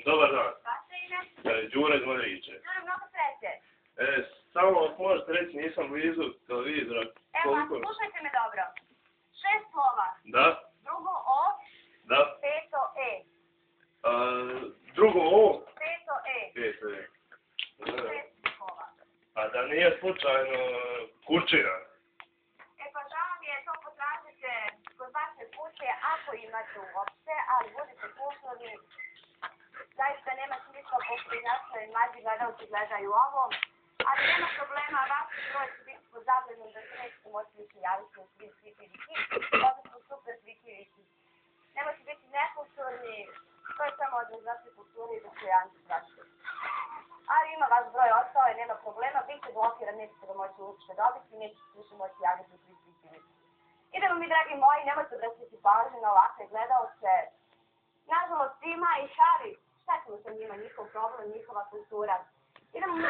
Dobar dan. Vaše ime? Đure iz Modriće. Đure, mnogo sreće. Samo ako možete reći, nisam blizu televizora. Evo, slušajte me dobro. 6 slova. Da. Drugo O. Da. Peto E. Drugo O. Peto E. Peto E. 6 slova. A da nije slučajno Kurčina? E pa žao mi je, to potražite kod vaše kuće ako imate uopšte, ali budite kulturni. Zaista nema smisla pošto i naše mlađi gledalci gledaju ovo. Ali nema problema, vaš broj će biti pod zabranom da se nećete moći više javiti u svim svikiviki. Ovo su super svikiviki. Nemojte biti nekulturni, to je samo odnos naše kulture i dostojanstva vaše. Ali ima vaš broj ostao i nema problema, bit će blokiran, nećete ga moći uopšte dobiti, nećete više moći javiti u svim svikiviki. Idemo mi, dragi moji, nemojte obraćati pažnju na ovakve gledalce. Nažalost, ima i šari, šta ćemo sa njima, njihov problem, njihova kultura. Idemo mi